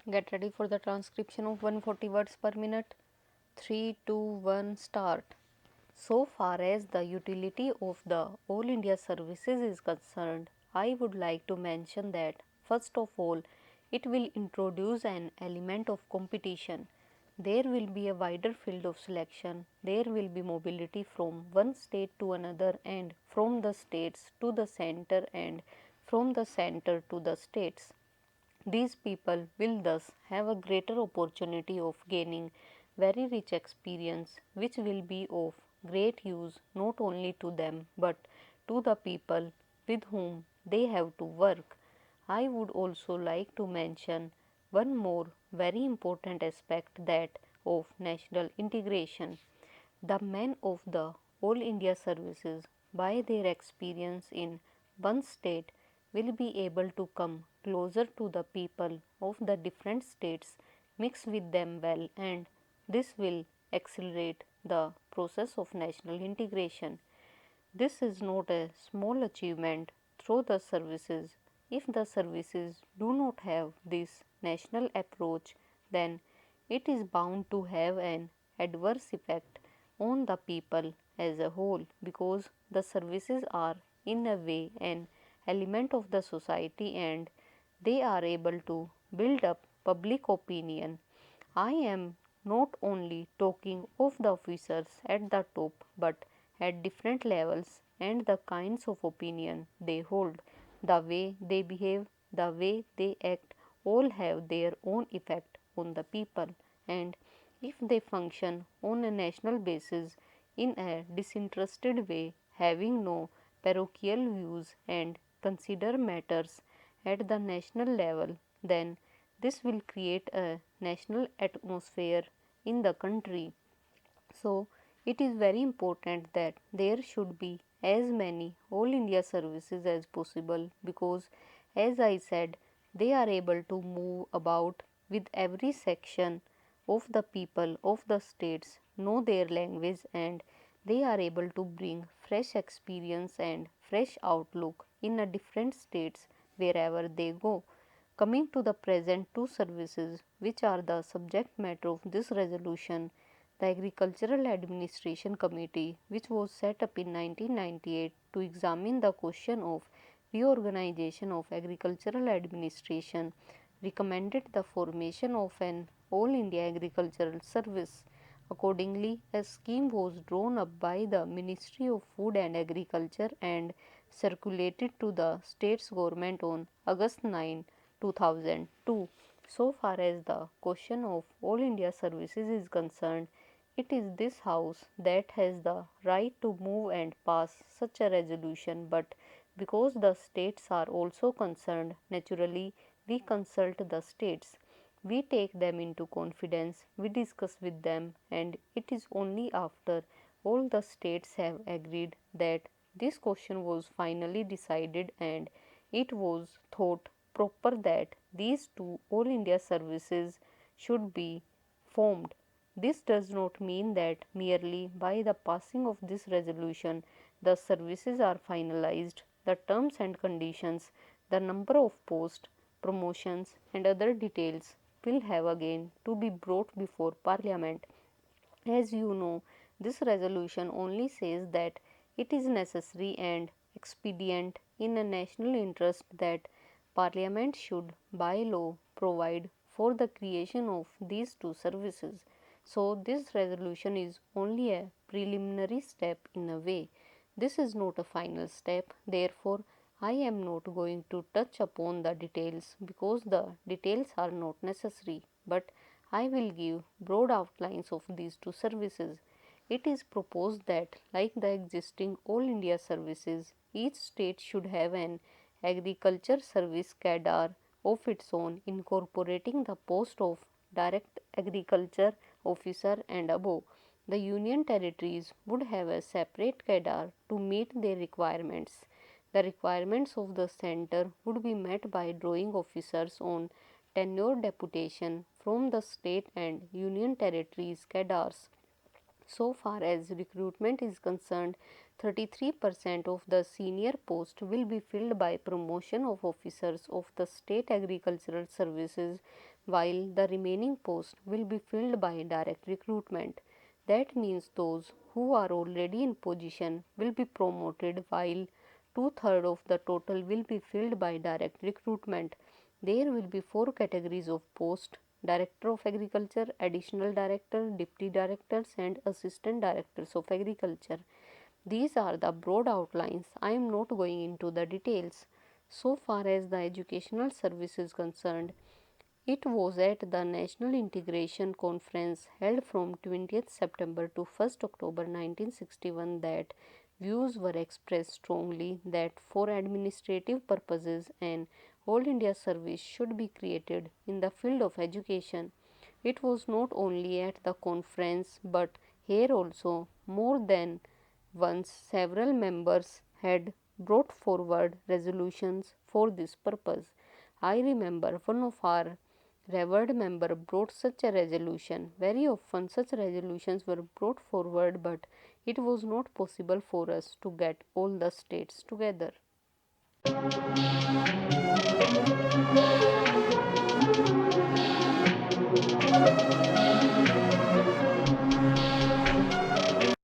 Get ready for the transcription of 140 words per minute. 3, 2, 1, start. So far as the utility of the All India services is concerned, I would like to mention that first of all, it will introduce an element of competition. There will be a wider field of selection. There will be mobility from one state to another and from the states to the center and from the center to the states. These people will thus have a greater opportunity of gaining very rich experience, which will be of great use not only to them but to the people with whom they have to work. I would also like to mention one more very important aspect, that of national integration. The men of the All India services, by their experience in one state, will be able to come closer to the people of the different states, mix with them well, and this will accelerate the process of national integration. This is not a small achievement through the services. If the services do not have this national approach, then it is bound to have an adverse effect on the people as a whole, because the services are in a way an element of the society and they are able to build up public opinion. I am not only talking of the officers at the top but at different levels and the kinds of opinion they hold, the way they behave, the way they act, all have their own effect on the people. And if they function on a national basis in a disinterested way, having no parochial views and consider matters at the national level, then this will create a national atmosphere in the country. So, it is very important that there should be as many All India services as possible, because, as I said, they are able to move about with every section of the people of the states, know their language, and they are able to bring fresh experience and fresh outlook in a different states wherever they go. Coming to the present two services which are the subject matter of this resolution, the Agricultural Administration Committee, which was set up in 1998 to examine the question of reorganization of agricultural administration, recommended the formation of an All India Agricultural Service. Accordingly, a scheme was drawn up by the Ministry of Food and Agriculture and circulated to the state's government on August 9, 2002. So far as the question of All India services is concerned, it is this House that has the right to move and pass such a resolution, but because the states are also concerned, naturally we consult the states. We take them into confidence, we discuss with them, and it is only after all the states have agreed that this question was finally decided and it was thought proper that these two All India services should be formed. This does not mean that merely by the passing of this resolution the services are finalized. The terms and conditions, the number of posts, promotions, and other details will have again to be brought before Parliament. As you know, this resolution only says that it is necessary and expedient in a national interest that Parliament should by law provide for the creation of these two services. So, this resolution is only a preliminary step in a way. This is not a final step, therefore, I am not going to touch upon the details because the details are not necessary, but I will give broad outlines of these two services. It is proposed that, like the existing All India services, each state should have an agriculture service cadre of its own, incorporating the post of direct agriculture officer and above. The union territories would have a separate cadre to meet their requirements. The requirements of the centre would be met by drawing officers on tenure deputation from the state and union territories cadres. So far as recruitment is concerned, 33% of the senior post will be filled by promotion of officers of the state agricultural services, while the remaining posts will be filled by direct recruitment. That means those who are already in position will be promoted, while two-thirds of the total will be filled by direct recruitment. There will be four categories of post: Director of Agriculture, Additional Director, Deputy Directors, and Assistant Directors of Agriculture. These are the broad outlines. I am not going into the details. So far as the educational service is concerned, it was at the National Integration Conference held from 20th September to 1st October 1961 that views were expressed strongly that for administrative purposes an All India service should be created in the field of education. It was not only at the conference but here also more than once several members had brought forward resolutions for this purpose. I remember one of our revered member brought such a resolution. Very often such resolutions were brought forward, but it was not possible for us to get all the states together.